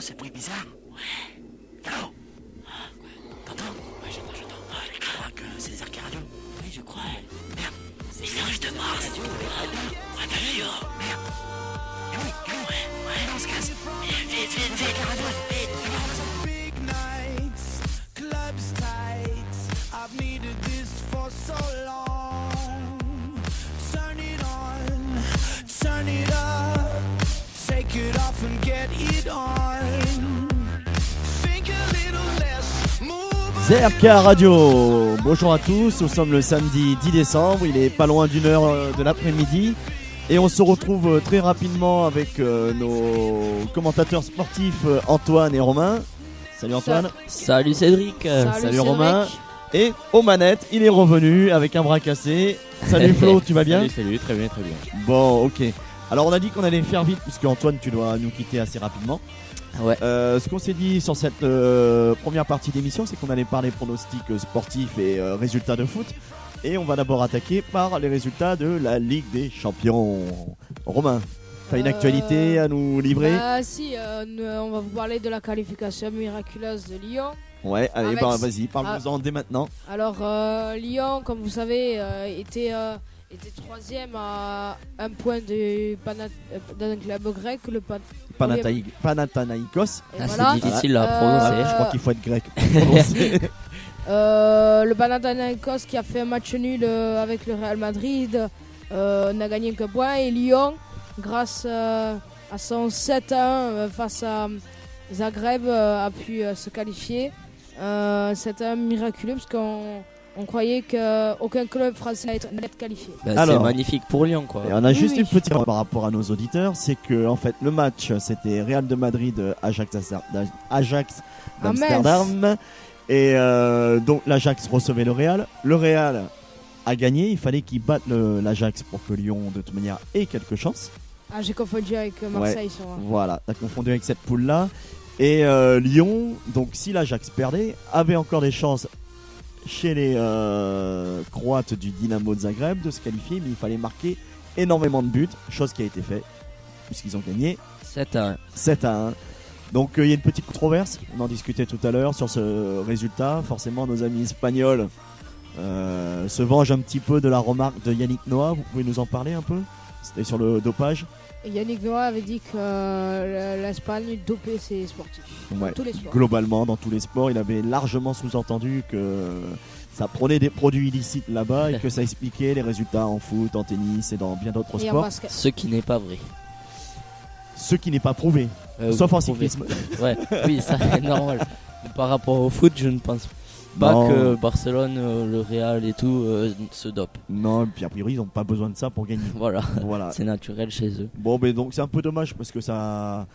ce bruit bizarre? Ouais. Caro? T'entends? Ouais, j'entends. Je crois que c'est les arcades radio. Oui, je crois. Merde. C'est les anges de Mars. Ah, t'as vu, oh, merde. Eh oui, ouais, on se casse. Vite, vite. Big nights, clubs tight. I've needed this for so long. Turn it on, turn it up. Take it off and get it on. Think a little less, move. ZRK Radio, bonjour à tous, nous sommes le samedi 10 décembre, il est pas loin d'une heure de l'après-midi et on se retrouve très rapidement avec nos commentateurs sportifs Antoine et Romain. Salut Antoine. Salut Cédric. Salut Romain. Et aux manettes, il est revenu avec un bras cassé. Salut Flo, tu vas bien? Salut, très bien. Bon, ok. Alors on a dit qu'on allait faire vite puisque Antoine tu dois nous quitter assez rapidement. Ouais. Ce qu'on s'est dit sur cette première partie d'émission, c'est qu'on allait parler pronostics sportifs et résultats de foot. Et on va d'abord attaquer par les résultats de la Ligue des Champions. Romain, t'as une actualité à nous livrer? Si, on va vous parler de la qualification miraculeuse de Lyon. Ouais, allez, Avec- vas-y, parle-nous-en dès maintenant. Alors, Lyon, comme vous savez, était troisième à un point d'un club grec, le Panathinaikos. Et Ah, voilà. c'est difficile à Ah, prononcer. je crois qu'il faut être grec pour prononcer. Le Panathinaikos qui a fait un match nul avec le Real Madrid n'a gagné qu'un point. Et Lyon, grâce à son 7-1 face à Zagreb, a pu se qualifier. 7-1 miraculeux parce qu'on croyait qu'aucun club français allait être qualifié. C'est Alors. magnifique pour Lyon, quoi. Et on a juste Oui. une petite par rapport à nos auditeurs, c'est que en fait le match c'était Real de Madrid Ajax d'Amsterdam et donc l'Ajax recevait le Real. Le Real a gagné, il fallait qu'il batte l'Ajax pour que Lyon de toute manière ait quelques chances. Ah, j'ai confondu avec Marseille. Sur... Voilà, t'as confondu avec cette poule là. Et Lyon, donc si l'Ajax perdait, avait encore des chances chez les Croates du Dynamo de Zagreb de se qualifier, mais il fallait marquer énormément de buts, chose qui a été faite puisqu'ils ont gagné 7-1. 7-1. Donc il y a une petite controverse, on en discutait tout à l'heure sur ce résultat. Forcément nos amis espagnols se vengent un petit peu de la remarque de Yannick Noah. Vous pouvez nous en parler un peu? C'était sur le dopage. Yannick Noah avait dit que l'Espagne dopait ses sportifs. Ouais. Tous les sports. Globalement dans tous les sports, il avait largement sous-entendu que ça prenait des produits illicites là-bas et que ça expliquait les résultats en foot, en tennis et dans bien d'autres Et en sports. basket. Ce qui n'est pas vrai. Ce qui n'est pas prouvé, sauf en prouvé. cyclisme. Ouais, oui, ça est normal. Mais par rapport au foot, je ne pense pas Non. que Barcelone, le Real et tout se dopent. Non, et puis a priori ils n'ont pas besoin de ça pour gagner. Voilà, Voilà. c'est naturel chez eux. Bon, mais donc c'est un peu dommage parce que ça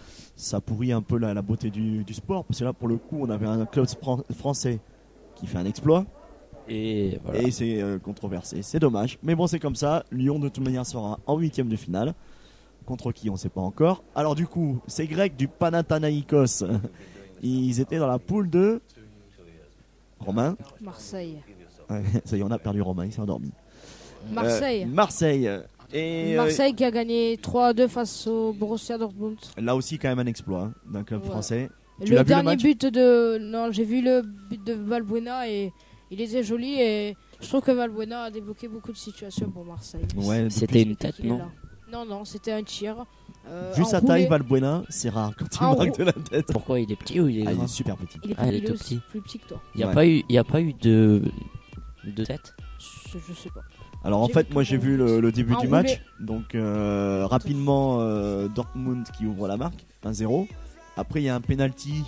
pourrit un peu la beauté du sport. Parce que là, pour le coup, on avait un club français qui fait un exploit Et voilà. et c'est controversé. C'est dommage, mais bon, c'est comme ça. Lyon de toute manière sera en 8ème de finale. Contre qui on ne sait pas encore. Alors du coup, ces Grecs du Panathinaikos, ils étaient dans la poule de Romain. Marseille. Ouais, ça y est, on a perdu Romain, il s'est endormi. Marseille. Marseille. Et Marseille qui a gagné 3-2 face au Borussia Dortmund. là aussi quand même un exploit hein, d'un club Ouais. français. Tu l'as Le vu, dernier match but de... Non, j'ai vu le but de Valbuena et il était joli et je trouve que Valbuena a débloqué beaucoup de situations pour Marseille. Ouais, C'était une Depuis tête, qu'il est non? là. Non, c'était un tir. vu sa enroulé. taille, Valbuena, c'est rare quand il En marque roue. de la tête. Pourquoi il est petit ou il est Ah, il grand? est super petit. Il est, Ah, il est il est tout aussi petit. plus petit que toi. Il n'y a, Ouais. pas eu de tête. Je sais pas. Alors en J'ai fait, vu moi tout j'ai le vu monde. le début du Enroulé. match. Donc rapidement, Dortmund qui ouvre la marque, 1-0. Après, il y a un penalty.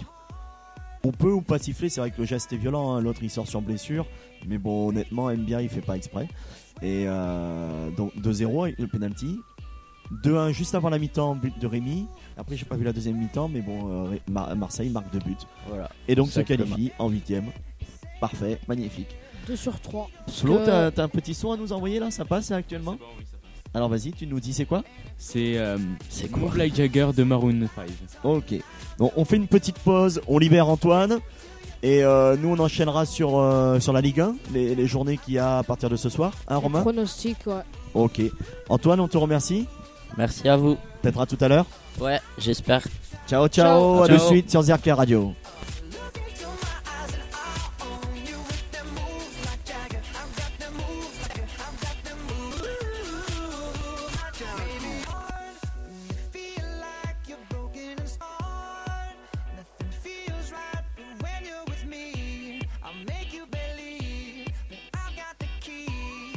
On peut ou pas siffler, c'est vrai que le geste est violent, hein. L'autre il sort sur blessure. Mais bon, honnêtement, Mbia il fait pas exprès. Et donc 2-0 avec le penalty. 2-1 juste avant la mi-temps, but de Rémi. Après, j'ai pas vu la deuxième mi-temps, mais bon, Marseille marque 2 buts. Voilà. Et donc se Exactement. qualifie en 8ème. Parfait, magnifique. 2 sur 3. Flo, t'as un petit son à nous envoyer là? Ça passe actuellement? Alors vas-y, tu nous dis c'est quoi? C'est quoi? Move Like Jagger de Maroon 5. Ok. Donc on fait une petite pause, on libère Antoine. Et nous on enchaînera sur la Ligue 1, les journées qu'il y a à partir de ce soir. Hein Romain? Pronostic, ouais. Ok. Antoine, on te remercie. Merci à vous. Peut-être à tout à l'heure. Ouais, j'espère. Ciao, Ciao. à de Ciao. suite sur ZRK Radio. Look into my eyes and I'll own you with them moves like Jagger. I've got them moves like I've got them moves like Jagger. Baby, when you feel like you're broken and scarred, nothing feels right, but when you're with me, I'll make you believe that I've got the key.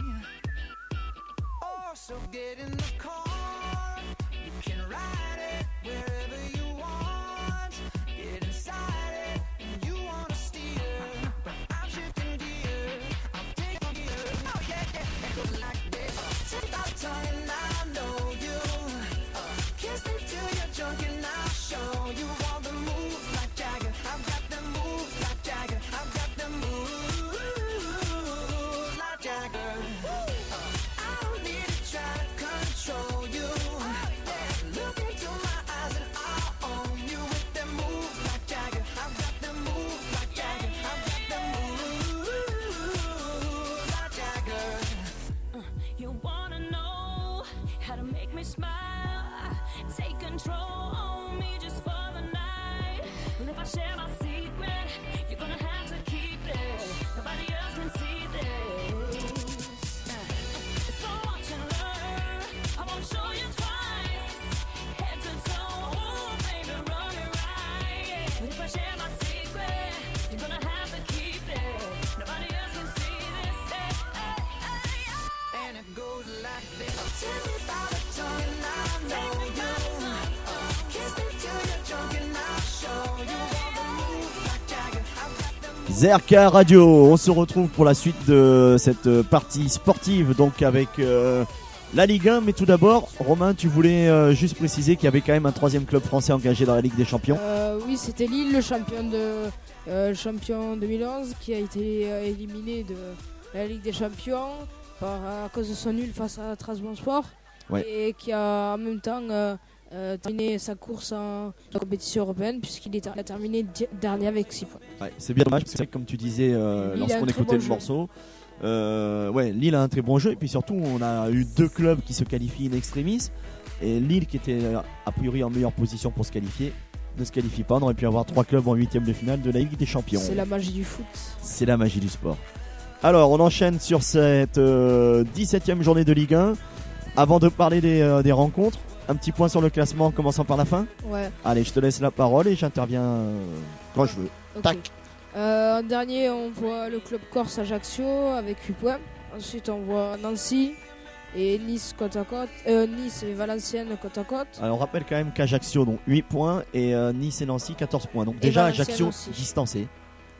Oh, so get in the car, you can ride it wherever you want. Get inside it, and you wanna steer, but I'm shifting gears. I'm taking gears. Oh yeah, yeah, it goes like this. Take my tongue and I know you. Kiss me till you're drunk and I'll show you all the moves like Jagger. I've got the moves like Jagger. I've got the moves like Jagger. I don't need to try to control you. Look into my eyes and I'll own you with them moves like Jagger. I've got them moves like Jagger. I've got them moves like Jagger. You wanna know how to make me smile? Take control on me just for the night. And if I share my secret, you're gonna have to keep it. Nobody else can see this. So watch and learn. I won't show you twice. Head to toe, oh baby, run it right. But if I share my secret, you're gonna have to keep it. Nobody else can see this. Hey, hey, hey, hey. And it goes like this. Tell me about a tongue and I know you. Kiss me till you're drunk and I'll show you all the moves like Jagger. I've got them ZRK Radio, on se retrouve pour la suite de cette partie sportive, donc avec la Ligue 1. Mais tout d'abord, Romain, tu voulais juste préciser qu'il y avait quand même un troisième club français engagé dans la Ligue des Champions. Oui, c'était Lille, le champion 2011, qui a été éliminé de la Ligue des Champions à cause de son nul face à Trabzonspor, Ouais. et qui a en même temps terminé sa course en compétition européenne, puisqu'il a terminé dernier avec 6 points. Ouais, c'est bien dommage, parce que c'est vrai que comme tu disais Lille a un lorsqu'on très écoutait bon le jeu. morceau, Lille a un très bon jeu, et puis surtout on a eu deux clubs qui se qualifient in extremis, et Lille qui était a priori en meilleure position pour se qualifier ne se qualifie pas. On aurait pu avoir trois clubs en huitième de finale de la Ligue des Champions. C'est la magie du foot. C'est la magie du sport. Alors on enchaîne sur cette 17e journée de Ligue 1. Avant de parler des rencontres, un petit point sur le classement en commençant par la fin. Ouais. Allez, je te laisse la parole et j'interviens quand je veux. Ok. Tac. En dernier, on voit le club corse Ajaccio avec 8 points. Ensuite, on voit Nancy et Nice côte à côte. Nice et Valenciennes côte à côte. Alors on rappelle quand même qu'Ajaccio donc 8 points et Nice et Nancy 14 points. Donc Et déjà Valenciennes Ajaccio aussi. distancé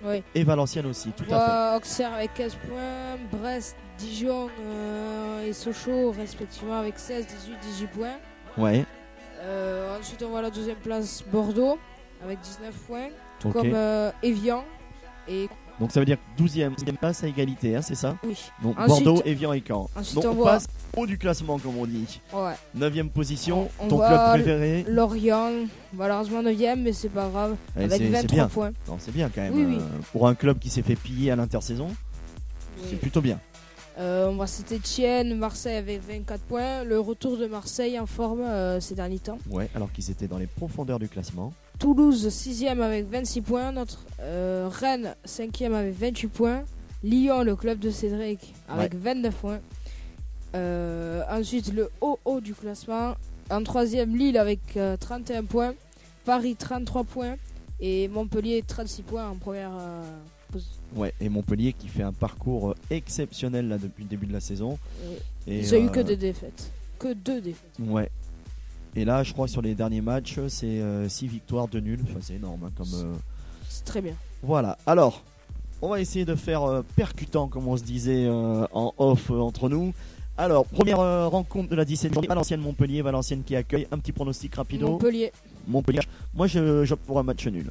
Ouais. et Valenciennes aussi, tout On à fait. voit Auxerre avec 15 points, Brest, Dijon et Sochaux respectivement avec 16, 18, 18 points. Ouais, Ensuite, on voit la deuxième place Bordeaux avec 19 points, tout ok. comme Evian. Et Donc ça veut dire 12e place à égalité, hein, c'est ça? oui. Donc Ensuite- Bordeaux, Evian et Caen. ensuite, Donc on on voit- passe au haut du classement comme on dit. Ouais. 9e position, On ton voit club préféré. Lorient, malheureusement 9ème, mais c'est pas grave, Eh, avec c'est 23 bien. points. Non, c'est bien quand même. Oui, oui. Pour un club qui s'est fait piller à l'intersaison, Oui. c'est plutôt bien. On voit Saint-Etienne, Marseille avec 24 points. Le retour de Marseille en forme ces derniers temps. Ouais, alors qu'ils étaient dans les profondeurs du classement. Toulouse 6ème avec 26 points. Notre Rennes 5ème avec 28 points. Lyon, le club de Cédric, avec 29 points. Ensuite, le haut du classement. En 3ème, Lille avec 31 points. Paris 33 points. Et Montpellier 36 points en première position. Ouais, et Montpellier qui fait un parcours exceptionnel là depuis le début de la saison. Et, Ils ont eu que des défaites. Que 2 défaites. Ouais. Et là, je crois sur les derniers matchs, c'est 6 victoires, 2 nuls. Enfin, c'est énorme. Hein, comme, C'est très bien. Voilà. Alors, on va essayer de faire percutant, comme on se disait en off entre nous. Alors, première rencontre de la 17e journée. Valenciennes-Montpellier. Valenciennes qui accueille. Un petit pronostic rapido. Montpellier, Montpellier. Moi, j'opte pour un match nul.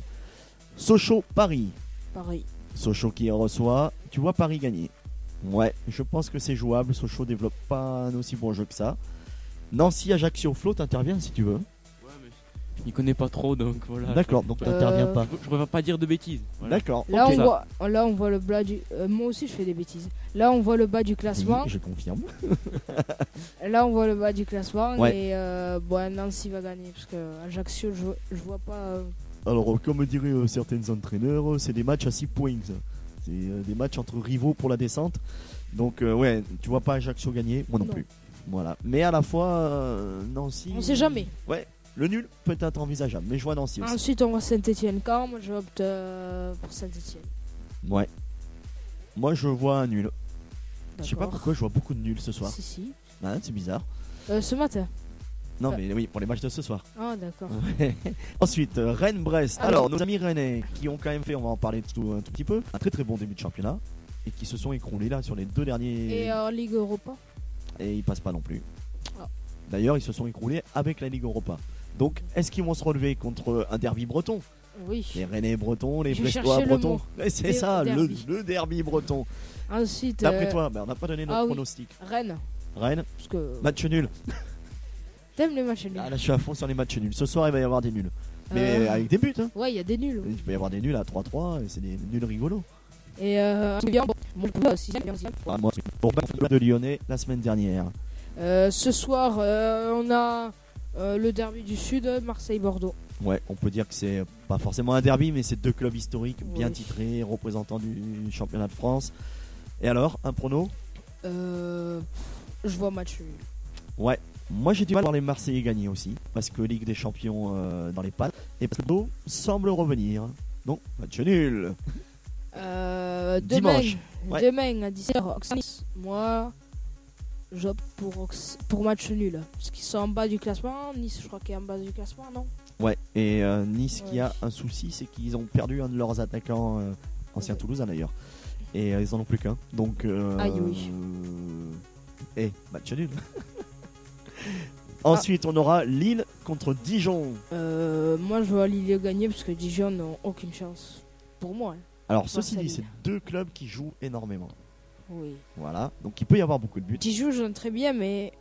Sochaux-Paris. pareil. Sochaux qui reçoit. Tu vois Paris gagner. Ouais, je pense que c'est jouable. Sochaux développe pas un aussi bon jeu que ça. Nancy-Ajaccio. Flo, t'interviens si tu veux. Ouais, mais Il connaît pas trop, donc voilà. D'accord, donc t'interviens pas. Je préfère pas dire de bêtises. Voilà. D'accord. Là, ok. on voit le bas du. Moi aussi, je fais des bêtises. Là, on voit le bas du classement. Oui, je confirme. Là, on voit le bas du classement. Ouais. Et bon, Nancy va gagner. Parce que Ajaccio, je vois pas. Alors, comme diraient certains entraîneurs, c'est des matchs à 6 points. Ça. C'est des matchs entre rivaux pour la descente. Donc, ouais, tu vois pas Ajaccio gagner, moi non, Non. plus. Voilà. Mais à la fois, Nancy. On sait jamais. Ouais, le nul peut être envisageable, mais je vois Nancy aussi. Ensuite, on voit Saint-Etienne quand. Moi, j'opte pour Saint-Etienne. Ouais. Moi, je vois un nul. Je sais pas D'accord. pourquoi je vois beaucoup de nuls ce soir. Si. Ah, c'est bizarre. Ce matin. Non, Ouais. mais oui, pour les matchs de ce soir. Ah, d'accord. Ensuite, Rennes-Brest. Alors. Alors, nos amis rennais qui ont quand même fait, on va en parler un tout petit peu, un très très bon début de championnat et qui se sont écroulés là sur les 2 derniers. Et en Ligue Europa. Et ils passent pas non plus. Ah. D'ailleurs, ils se sont écroulés avec la Ligue Europa. Donc, est-ce qu'ils vont se relever contre un derby breton? Oui. Les Rennais bretons, les Je Brestois cherchais le bretons. mot. Ouais, c'est ça, Derby. le derby breton. Ensuite, D'après toi, on n'a pas donné notre ah oui. pronostic. Rennes. Rennes, Parce que match nul. t'aimes les matchs nuls. Ah, là, je suis à fond sur les matchs nuls. Ce soir, il va y avoir des nuls. Mais avec des buts. Hein. Ouais, il y a des nuls. Il peut y avoir des nuls à 3-3 et c'est des nuls rigolos. Et bon, aussi. Ah, moi, pour battre de Lyonnais la semaine dernière. Ce soir, on a le derby du Sud, Marseille-Bordeaux. Ouais, on peut dire que c'est pas forcément un derby, mais c'est 2 clubs historiques bien Oui. titrés, représentants du championnat de France. Et alors, un prono? Je vois match nul. Ouais, moi j'ai du mal à voir les Marseillais gagner aussi, parce que Ligue des Champions dans les pattes, et Bordeaux semble revenir. Donc, match nul. Dimanche. Ouais. Demain à 17h, moi, j'opte pour match nul. Parce qu'ils sont en bas du classement. Nice, je crois qu'il est en bas du classement, non? Ouais, et Nice qui Ouais. a un souci, c'est qu'ils ont perdu un de leurs attaquants, ancien Ouais. Toulousain d'ailleurs. Et ils en ont plus qu'un. Donc, Aïe, oui. match nul. Ensuite, on aura Lille contre Dijon. Moi, je vois Lille gagner parce que Dijon n'ont aucune chance. Pour moi. Hein. Alors, ceci dit, Lille. c'est 2 clubs qui jouent énormément. Oui. Voilà, donc il peut y avoir beaucoup de buts. Dijon joue très bien, mais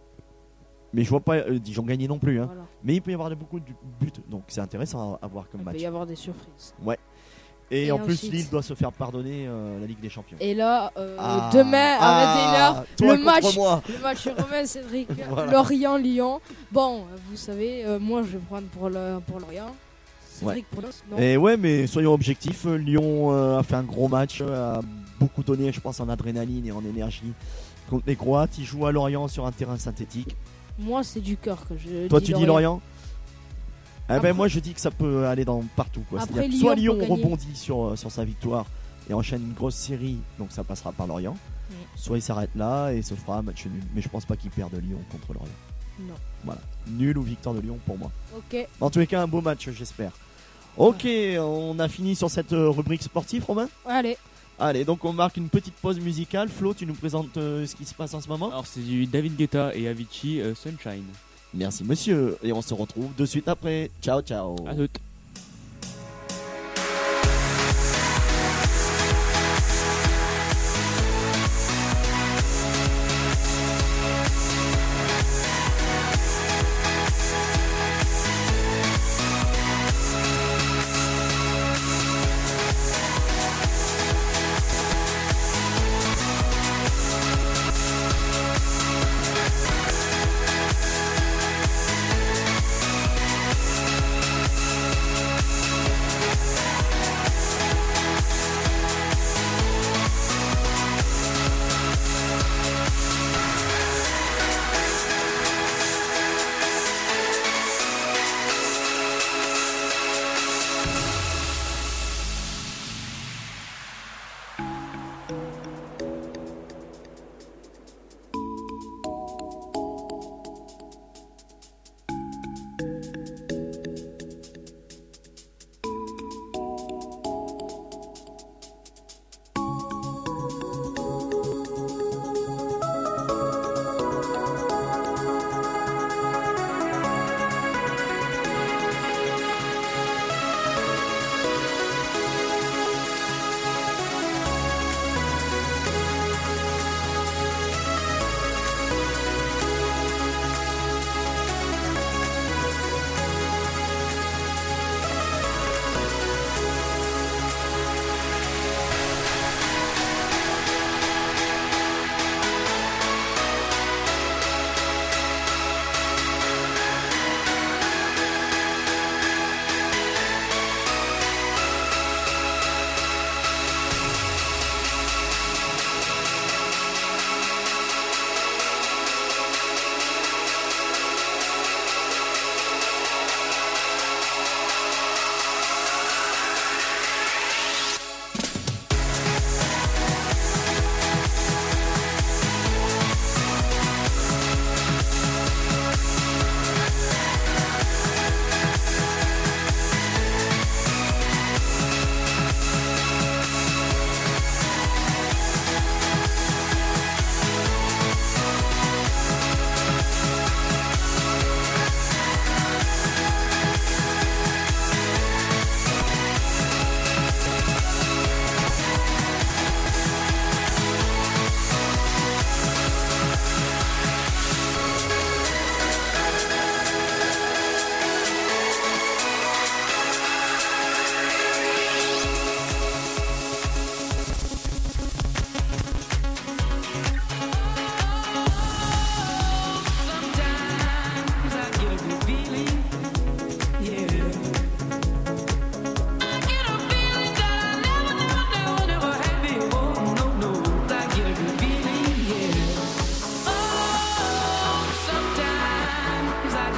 Mais je vois pas Dijon gagner non plus. Hein. voilà. Mais il peut y avoir beaucoup de buts, donc c'est intéressant à voir comme Il match. peut y avoir des surprises. Et, Et en plus, ensuite- Lille doit se faire pardonner la Ligue des Champions. Et là, Ah, demain à 21h, toi le contre match. moi. Le match Romain Cédric, Voilà. Lorient-Lyon. Bon, vous savez, moi je vais prendre pour Lorient. Cédric pour Lens, non? Et ouais, mais soyons objectifs. Lyon a fait un gros match, a beaucoup donné, je pense, en adrénaline et en énergie contre les Croates. Ils jouent à Lorient sur un terrain synthétique. Moi, c'est du cœur que je Toi, dis tu dis Lorient Après- ben moi, je dis que ça peut aller dans partout. Quoi. Après, C'est-à-dire que soit Lyon Lyon peut gagner. rebondit sur sa victoire et enchaîne une grosse série, donc ça passera par Lorient. Soit il s'arrête là et se fera un match nul. Mais je pense pas qu'il perde Lyon contre Lorient. Non. Voilà. Nul ou victoire de Lyon pour moi. Ok. En tous les cas, un beau match, j'espère. Ok, on a fini sur cette rubrique sportive, Romain. Allez. Allez, donc on marque une petite pause musicale. Flo, tu nous présentes ce qui se passe en ce moment? Alors c'est du David Guetta et Avicii Sunshine. Merci monsieur, et on se retrouve de suite après. Ciao, ciao. À toutes. Tonight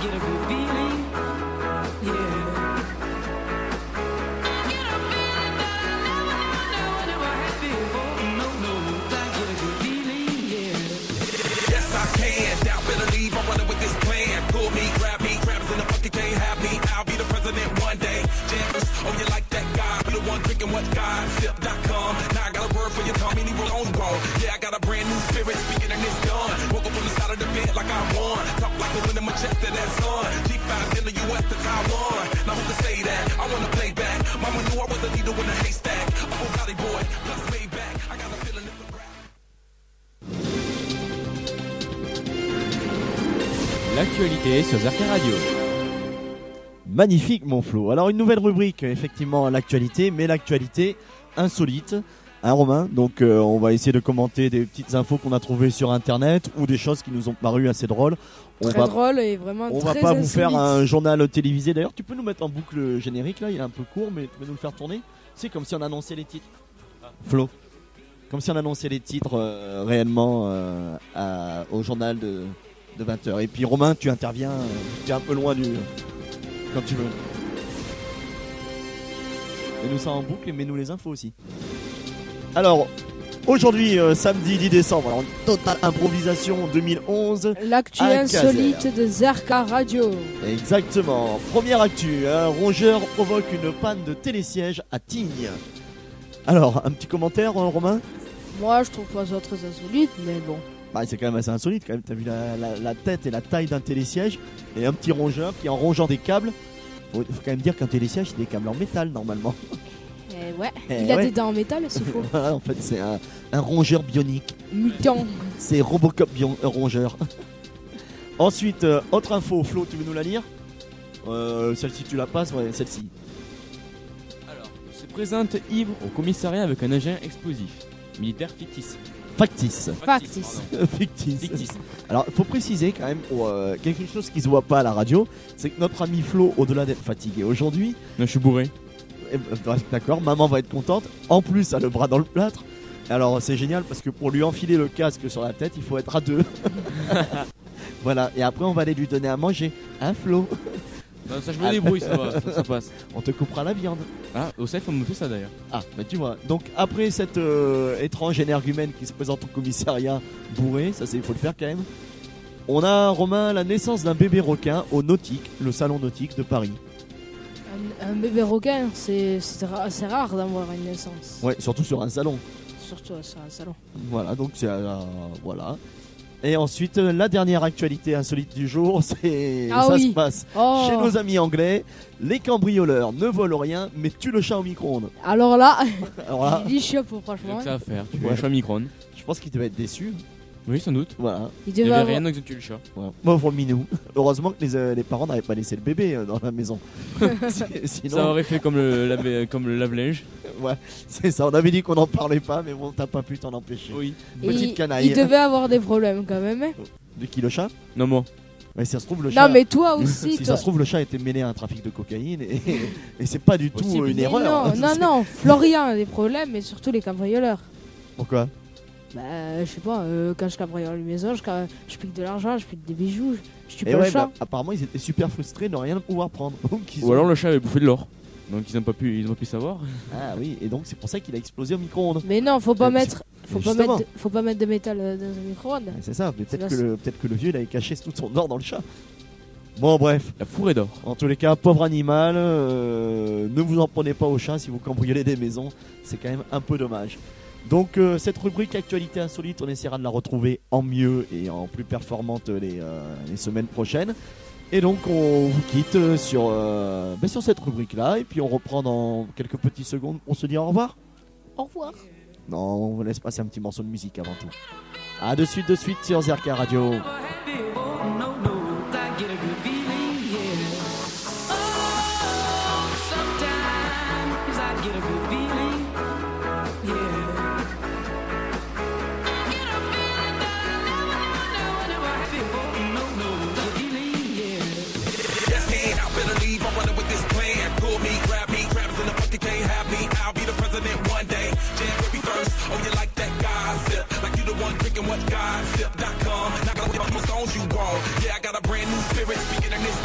get a good feeling. Yeah. I get a feeling that I never had before. No, I get a good feeling. Yeah. Yes, I can. Doubt better leave. I'm running with this plan. Pull me, grab me, grabs in the fucking can't have me. I'll be the president one day. Jammers, oh you like that guy? Be the one drinking what God sip.com. Now I got a word for your tongue. Any roll on roll. Yeah, I got a brand new spirit speaking and it's done. Woke up on the side of the bed like I won. Talk like the wind in my chest to that sun. G5 in the US to Taiwan. Now who can say that? I wanna play back. Mama knew I was a needle in a haystack. Oh, Valley boy, plus way back. I got a feeling it's a rap. L'actualité sur Zerka Radio. Magnifique mon Flo. Alors une nouvelle rubrique, effectivement l'actualité, mais l'actualité insolite. Hein Romain, donc on va essayer de commenter des petites infos qu'on a trouvées sur internet ou des choses qui nous ont paru assez drôles. Drôle et vraiment on très va pas vous insolite. faire un journal télévisé. D'ailleurs tu peux nous mettre en boucle le générique là, il est un peu court mais tu peux nous le faire tourner. C'est comme si on annonçait les titres. Flo. Comme si on annonçait les titres réellement au journal de 20h. Et puis Romain tu interviens, tu es un peu loin du... quand tu veux. Mets-nous ça en boucle et mets-nous les infos aussi. Alors, aujourd'hui, samedi 10 décembre, alors totale improvisation 2011. L'actu à Caser. insolite de Zerka Radio. Exactement. Première actu, un rongeur provoque une panne de télésiège à Tignes. Alors, un petit commentaire, Romain ? Moi, je trouve pas ça très insolite, mais bon. Bah, c'est quand même assez insolite, quand même. T'as vu la tête et la taille d'un télésiège et un petit rongeur qui, en rongeant des câbles, faut quand même dire qu'un télésiège, c'est des câbles en métal normalement. Ouais, Eh il a ouais. des dents en métal, c'est faux. Voilà, en fait, c'est un rongeur bionique. Mutant. C'est Robocop rongeur. Ensuite, autre info, Flo, tu veux nous la lire ? Celle-ci, tu la passes ? Ouais, celle-ci. Alors, se présente ivre au commissariat avec un engin explosif. Militaire fictice. Factice. Factice. Fictice. Fictice. Alors, il faut préciser quand même, pour quelque chose qui se voit pas à la radio, c'est que notre ami Flo, au-delà d'être fatigué aujourd'hui, Non, je suis bourré. d'accord, maman va être contente, en plus, elle a le bras dans le plâtre. Alors, c'est génial parce que pour lui enfiler le casque sur la tête, il faut être à deux. Voilà, et après, on va aller lui donner à manger. Hein, Flo ? Non, ça je me débrouille, ça va, ça passe. On te coupera la viande. Ah, au safe on me fait ça d'ailleurs. Ah, bah tu vois. Donc après cette étrange énergumène qui se présente au commissariat bourré, ça c'est il faut le faire quand même. On a Romain la naissance d'un bébé requin au Nautique, le salon nautique de Paris. Un bébé requin, c'est rare d'avoir une naissance. Ouais, surtout sur un salon. Surtout sur un salon. Voilà, donc c'est voilà. Et ensuite la dernière actualité insolite du jour, c'est Ah ça oui. se passe Oh. chez nos amis anglais. Les cambrioleurs ne volent rien, mais tuent le chat au micro-ondes. Alors là, Alors là, il dit chapeau, C'est franchement. que ça à faire. Tu Ouais. veux un chat micro-ondes. je pense qu'ils devaient être déçus. Oui, sans doute. Voilà. Il Il devait y avait avoir... rien donc ils ont tué le chat. Voilà. Pauvre minou. Heureusement que les parents n'avaient pas laissé le bébé dans la maison. Sinon, Ça aurait fait comme le lave-linge. ouais, c'est ça. On avait dit qu'on n'en parlait pas, mais bon, t'as pas pu t'en empêcher. Oui. Petite il, canaille. il devait avoir des problèmes quand même. Hein. De qui, le chat ? Non, moi. Mais si ça se trouve, le chat. Non mais toi aussi. Si toi. ça se trouve, le chat était mêlé à un trafic de cocaïne et c'est pas du tout Possible. une Mais erreur. non, Florian a des problèmes, mais surtout les cambrioleurs. Pourquoi ? Bah, je sais pas, quand je cambriole une maison, je pique de l'argent, je pique des bijoux, je tue Et pas ouais, le chat. bah, apparemment, ils étaient super frustrés de rien pouvoir prendre. Donc, ils Ou ont- alors le chat avait bouffé de l'or. Donc ils ont pas pu savoir. Ah oui, et donc c'est pour ça qu'il a explosé au micro-ondes. Mais non, faut pas Mais mettre, justement. faut pas mettre de métal dans un micro-ondes. Ouais, c'est ça, mais peut-être C'est peut-être que le vieux il avait caché tout son or dans le chat. Bon, bref. La fourrée d'or. En tous les cas, pauvre animal, ne vous en prenez pas au chat si vous cambriolez des maisons, c'est quand même un peu dommage. Donc cette rubrique actualité insolite, on essaiera de la retrouver en mieux et en plus performante les semaines prochaines. Et donc on vous quitte sur cette rubrique là et puis on reprend dans quelques petites secondes pour se dire au revoir. Au revoir. Non, on vous laisse passer un petit morceau de musique avant tout. A de suite sur Zerka Radio. Yes, hand out, better leave. I'm running with this plan. Pull me, grab me, grabs in the fucking can't have me. I'll be the president one day. Jam baby first. Oh, you like that gossip? Like you the one drinking what gossip.com. Not gonna get my stones you want. Yeah, I got a brand new spirit speaking in this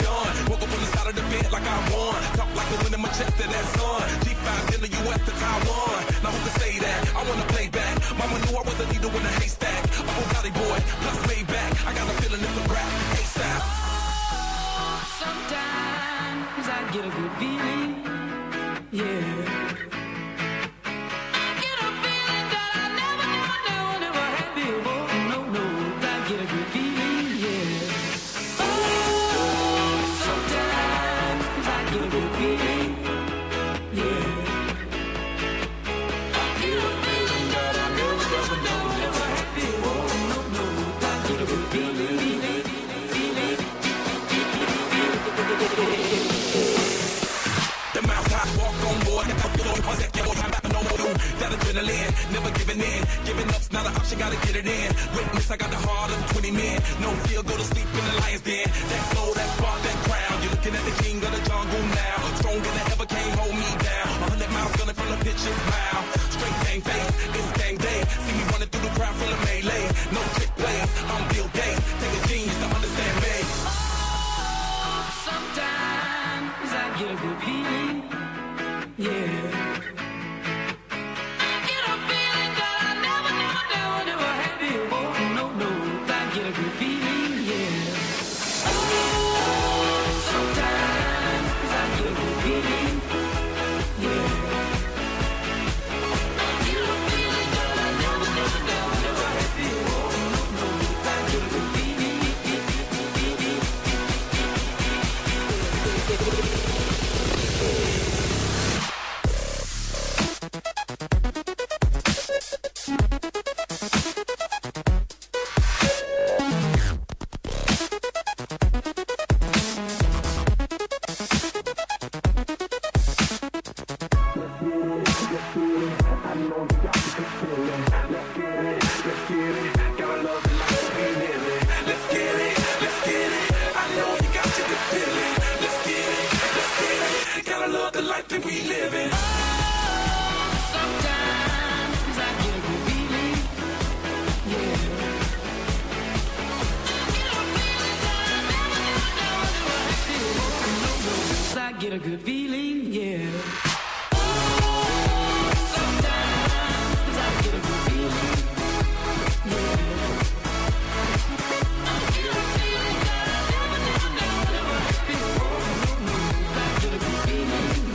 an event like I won. Talk like a winner, my chest to that sun. G5 in the US to Taiwan. Now who can say that? I wanna play back. Mama knew I was a needle in a haystack. A Bugatti boy, plus way back. I got a feeling it's a rap. ASAP. Sometimes I get a good feeling, yeah. I get a feeling that I never had before. No, I get a good feeling, yeah. Oh, sometimes I get a good feeling, yeah. I get a feeling that I never had before. No, I get a good feeling. The mouth high, walk on board. The cup below, the that boy, I'm no more doom. That adrenaline, never giving in. Giving up's not an option, gotta get it in. Witness, I got the heart of 20 men. No fear, go to sleep in the lion's den. That flow, that spark, that crown. You're looking at the king of the jungle now. Stronger than ever, can't hold me down. 100 miles gunning from the pitcher's mouth. Straight gang face, it's gang day. See me running through the crowd full of melee. No trick plays, I'm Bill Gates. Take a genius to understand me. Sometimes I get a good feeling, yeah. I get a feeling that I never had before. No, I get a good feeling, yeah. Oh, sometimes I get a good feeling, yeah. I get a feeling that I never had before. No, I get a good feeling. Get a good feeling, yeah. Sometimes I get a good feeling, yeah. I get a feeling that I never had before. I get a good feeling,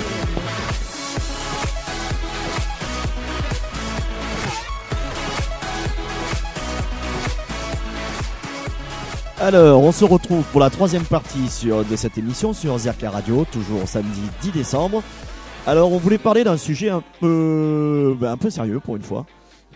Alors, on se retrouve pour la troisième partie de cette émission sur Zerkla Radio, toujours samedi 10 décembre. Alors, on voulait parler d'un sujet un peu sérieux pour une fois.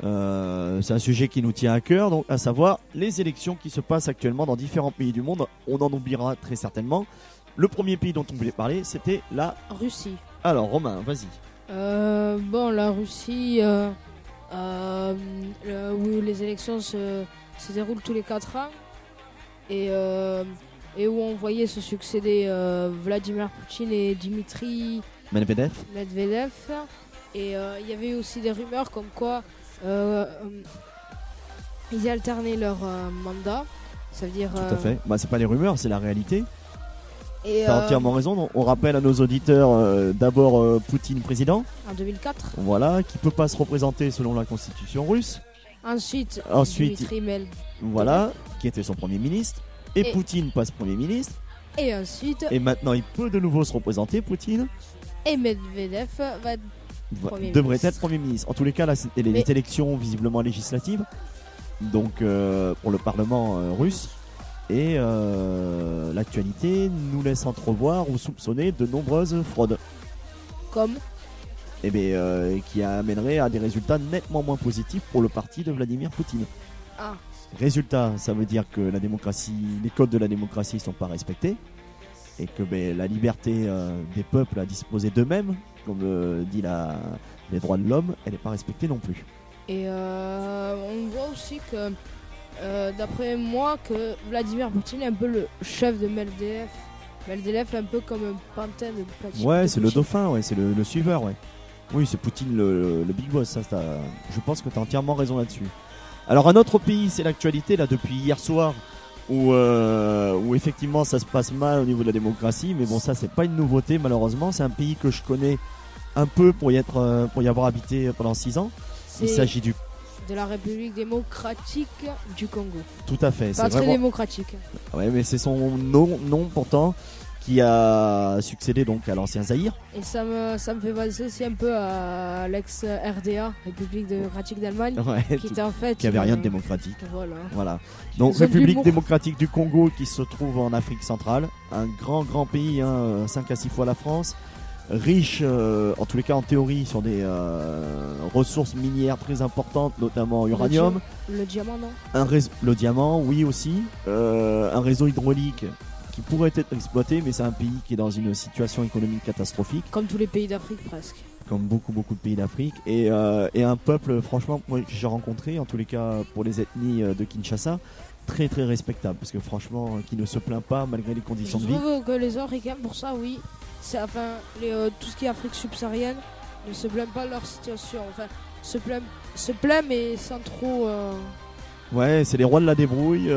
C'est un sujet qui nous tient à cœur, donc à savoir les élections qui se passent actuellement dans différents pays du monde. On en oubliera très certainement. Le premier pays dont on voulait parler, c'était la Russie. Alors, Romain, vas-y. La Russie, où les élections se déroulent tous les 4 ans. Et où on voyait se succéder Vladimir Poutine et Dmitri Medvedev. Et il y avait aussi des rumeurs comme quoi ils alternaient leur mandat. Ça veut dire. Tout à fait. C'est pas les rumeurs, c'est la réalité. Et t'as entièrement raison. On rappelle à nos auditeurs d'abord Poutine président. En 2004. Voilà, qui peut pas se représenter selon la constitution russe. Ensuite Dmitri Medvedev. Voilà, qui était son premier ministre. Et Poutine passe premier ministre. Et ensuite. Et maintenant, il peut de nouveau se représenter, Poutine. Et Medvedev devrait être premier ministre. En tous les cas, là, c'était les élections visiblement législatives. Donc, pour le Parlement russe. Et l'actualité nous laisse entrevoir ou soupçonner de nombreuses fraudes. Comme qui amènerait à des résultats nettement moins positifs pour le parti de Vladimir Poutine. Ah. Résultat, ça veut dire que la démocratie, les codes de la démocratie ne sont pas respectés et que la liberté des peuples à disposer d'eux-mêmes, comme dit les droits de l'homme, elle n'est pas respectée non plus. Et on voit aussi que, d'après moi, que Vladimir Poutine est un peu le chef de Medvedev. Medvedev est un peu comme un pantin de Poutine. Ouais, c'est le dauphin, ouais, c'est le suiveur, ouais. Oui, c'est Poutine le big boss, ça, je pense que tu as entièrement raison là-dessus. Alors un autre pays, c'est l'actualité, là, depuis hier soir, où effectivement ça se passe mal au niveau de la démocratie, mais bon, ça c'est pas une nouveauté malheureusement. C'est un pays que je connais un peu pour y avoir habité pendant 6 ans. Il C'est s'agit du de la République démocratique du Congo. tout à fait. Pas C'est très vraiment démocratique. ouais, mais c'est son nom pourtant qui a succédé donc à l'ancien Zaïre. Et ça me fait penser aussi un peu à l'ex-RDA, République démocratique d'Allemagne, Ouais, qui était en fait. qui avait rien de démocratique. Voilà. Donc Ils ont de République l'humour. démocratique du Congo qui se trouve en Afrique centrale, un grand pays, 5 à 6 fois la France, riche en tous les cas en théorie sur des ressources minières très importantes, notamment uranium, Le diamant, non? le diamant, oui aussi, un réseau hydraulique qui pourrait être exploité, mais c'est un pays qui est dans une situation économique catastrophique, Comme tous les pays d'Afrique presque. comme beaucoup de pays d'Afrique, et un peuple, franchement, moi, que j'ai rencontré, en tous les cas pour les ethnies de Kinshasa, très respectable, parce que franchement, qui ne se plaint pas malgré les Je conditions de vie. trouve que les Africains, pour ça, oui, c'est enfin tout ce qui est Afrique subsaharienne ne se plaignent pas de leur situation. Enfin, se plaignent mais sans trop. Ouais, c'est les rois de la débrouille.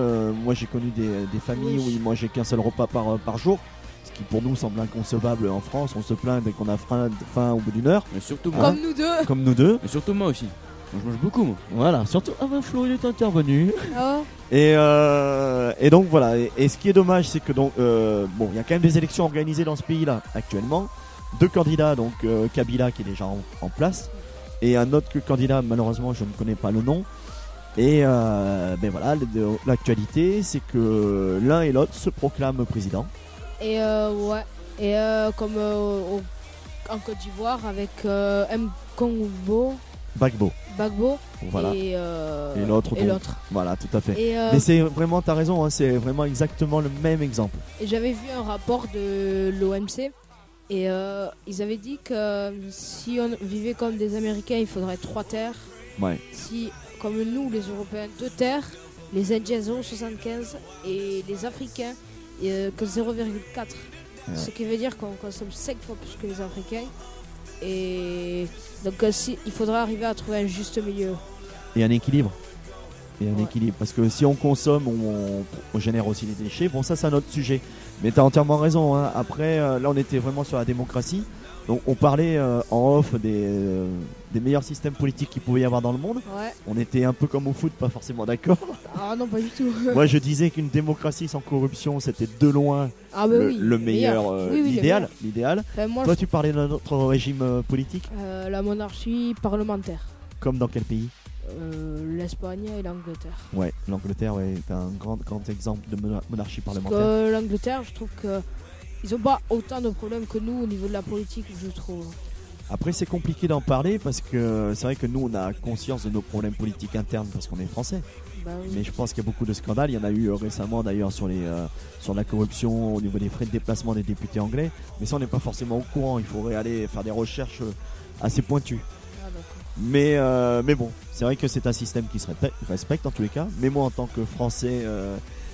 Moi, j'ai connu des familles Oui. où ils mangeaient qu'un seul repas par jour, ce qui pour nous semble inconcevable en France. On se plaint dès qu'on a faim au bout d'une heure, Mais surtout moi. Comme nous deux. comme nous deux. Mais surtout moi aussi. Moi, je mange beaucoup, moi. Voilà, surtout Flo, il est intervenu. Ah, Et donc voilà. Et ce qui est dommage, c'est que donc bon, il y a quand même des élections organisées dans ce pays-là actuellement. 2 candidats, donc Kabila qui est déjà en place, et un autre candidat, malheureusement, je ne connais pas le nom. Et ben voilà, l'actualité, c'est que l'un et l'autre se proclament président. et ouais. Et comme en Côte d'Ivoire avec M. Congo, Gbagbo, Bagbo voilà. et l'autre, et donc. l'autre. Voilà, tout à fait. Et, Mais c'est vraiment, t'as raison, hein, c'est vraiment exactement le même exemple. et j'avais vu un rapport de l'OMC et ils avaient dit que si on vivait comme des Américains, il faudrait 3 terres. Ouais. Si, comme nous, les Européens, 2 terres, les Indiens 0,75 et les Africains que 0,4. Ouais. Ce qui veut dire qu'on consomme 5 fois plus que les Africains. Et donc il faudra arriver à trouver un juste milieu. Et un équilibre. Et un Ouais. équilibre. Parce que si on consomme, on génère aussi des déchets. Bon, ça, c'est un autre sujet. Mais t'as entièrement raison, hein. Après, là, on était vraiment sur la démocratie. Donc, on parlait en off des meilleurs systèmes politiques qu'il pouvait y avoir dans le monde. Ouais. On était un peu comme au foot, pas forcément d'accord. Ah non, pas du tout. Moi, je disais qu'une démocratie sans corruption, c'était de loin Ah bah oui. le meilleur, Oui, oui, l'idéal. L'idéal. Enfin, moi, Toi, tu parlais d'un autre régime politique, la monarchie parlementaire. comme dans quel pays? L'Espagne et l'Angleterre. Ouais, l'Angleterre est un grand exemple de monarchie Parce parlementaire. que l'Angleterre, je trouve que ils ont pas autant de problèmes que nous au niveau de la politique, je trouve. Après, c'est compliqué d'en parler parce que c'est vrai que nous, on a conscience de nos problèmes politiques internes parce qu'on est français. Bah oui. Mais je pense qu'il y a beaucoup de scandales. Il y en a eu récemment d'ailleurs sur la corruption au niveau des frais de déplacement des députés anglais. Mais ça, on n'est pas forcément au courant. Il faudrait aller faire des recherches assez pointues. Ah, d'accord. Mais bon, c'est vrai que c'est un système qui se respecte en tous les cas. Mais moi, en tant que Français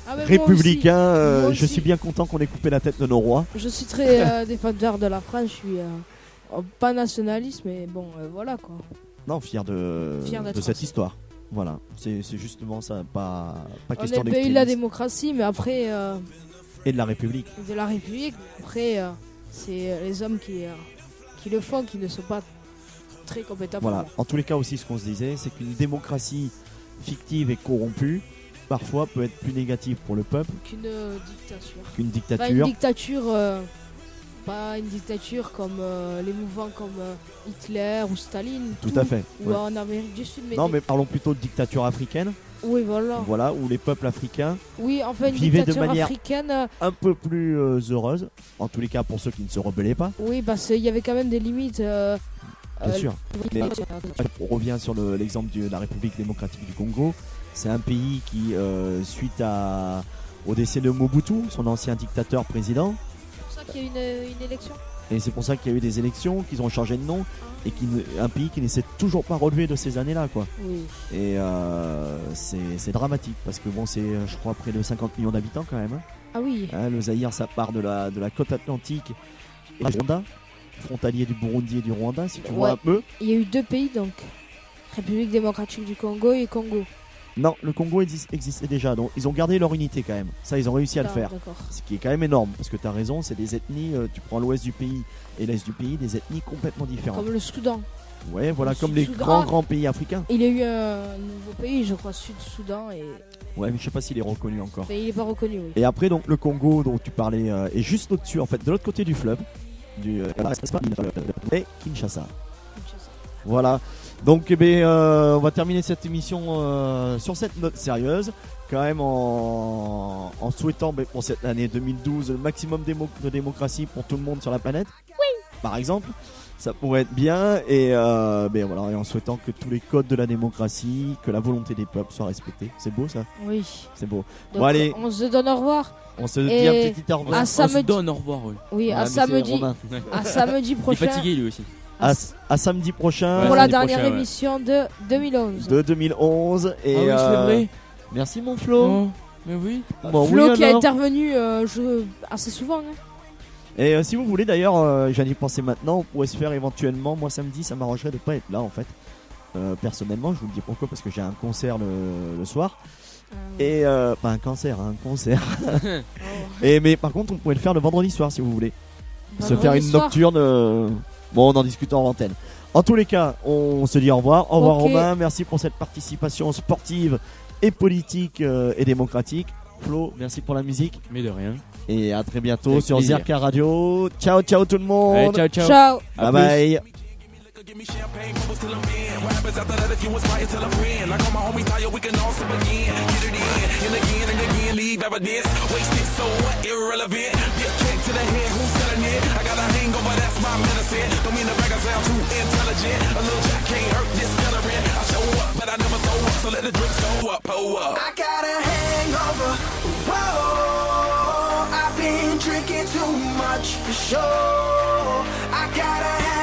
Ah, mais moi républicain, Moi je aussi. suis bien content qu'on ait coupé la tête de nos rois. aussi, je suis très défenseur de la France. Je suis pas nationaliste, mais bon, voilà quoi. Non, fier de Fier d'être cette français. histoire. Voilà, c'est justement ça, pas On est question le pays de la d'extrémisme. démocratie, mais après Et de la République. de la République. Après, c'est les hommes qui le font, qui ne sont pas très compétents. Voilà, pour en tous les cas aussi, ce qu'on se disait, c'est qu'une démocratie fictive et corrompue, parfois peut être plus négative pour le peuple qu'une dictature. qu'une Pas une dictature. dictature, pas une dictature comme les mouvements comme Hitler ou Staline. Tout à fait. Ou Ouais. en Amérique du Sud. Mais Non, mais parlons plutôt de dictature africaine, oui, voilà. voilà, où les peuples africains, Oui, enfin une Vivez de dictature manière- africaine. un peu plus heureuses, en tous les cas pour ceux qui ne se rebellaient pas, Oui, parce qu'il y avait quand même des limites. bien sûr. Mais on revient sur l'exemple de la République démocratique du Congo. C'est un pays qui, suite au décès de Mobutu, son ancien dictateur président, C'est pour ça qu'il y a une élection. et c'est pour ça qu'il y a eu des élections, qu'ils ont changé de nom, et un pays qui ne s'est toujours pas relevé de ces années-là, quoi. Oui. Et c'est dramatique parce que bon, c'est je crois près de 50 millions d'habitants quand même. Ah oui. Hein, le Zaïre, ça part de la côte atlantique et du Rwanda, frontalier du Burundi et du Rwanda, si tu vois Ouais. un peu. Il y a eu 2 pays donc. République démocratique du Congo et Congo. Non, le Congo existait déjà, donc ils ont gardé leur unité quand même. Ça, ils ont réussi à le faire. D'accord. Ce qui est quand même énorme, parce que tu as raison, c'est des ethnies, tu prends l'ouest du pays et l'est du pays, des ethnies complètement différentes. Comme le Soudan. Ouais, voilà, le comme les Sud-Soudan. grands pays africains. Il y a eu un nouveau pays, je crois, Sud-Soudan, et Ouais, mais je sais pas s'il est reconnu encore. enfin, il n'est pas reconnu, oui. Et après, donc, le Congo dont tu parlais est juste au-dessus, en fait, de l'autre côté du fleuve, et Kinshasa. Voilà. Donc, on va terminer cette émission sur cette note sérieuse. Quand même en souhaitant pour cette année 2012 le maximum de démocratie pour tout le monde sur la planète. Oui. Par exemple, ça pourrait être bien. Et voilà, et en souhaitant que tous les codes de la démocratie, que la volonté des peuples soient respectés. C'est beau ça. Oui. C'est beau. Donc, Bon allez, on se donne au revoir. on se dit Et un petit au revoir. à On se samedi. donne au revoir, oui. Oui, Ouais, à mais c'est samedi. Romain. À samedi Il est prochain. fatigué lui aussi. À samedi prochain. Pour Ouais, la samedi dernière prochain, ouais. émission de 2011. De 2011 et Ah oui, c'est vrai. merci mon Flo. Oh, mais oui. Bon, Flo oui, qui a alors. intervenu assez souvent. Hein. Et si vous voulez d'ailleurs, j'en ai pensé maintenant, on pourrait se faire éventuellement, moi samedi ça m'arrangerait de pas être là en fait. Personnellement, je vous le dis pourquoi, parce que j'ai un concert le soir. Et pas un cancer, un concert. Mais par contre on pourrait le faire le vendredi soir si vous voulez. Se faire une nocturne. Bon, on en discute en antenne. En tous les cas, on se dit au revoir. Au revoir Ok. Romain, merci pour cette participation sportive et politique et démocratique. Flo, merci pour la musique. Mais de rien. Et à très bientôt Avec sur plaisir. ZRK Radio. Ciao, ciao tout le monde. Allez, ciao, ciao. Ciao. À Bye bye. Give me champagne bubbles till I'm in. What happens after that if you inspire till I'm friend? Like all my homies tired, we can all sip again. Get it in, and again, leave evidence. Wasted, so what? Irrelevant. Get kicked to the head, who's selling it? I got a hangover, that's my medicine. Don't mean to brag, I sound too intelligent. A little jack can't hurt this celebrant. I show up, but I never throw up, so let the drinks go up, pull up. I got a hangover. Whoa, I've been drinking too much for sure. I got a hangover.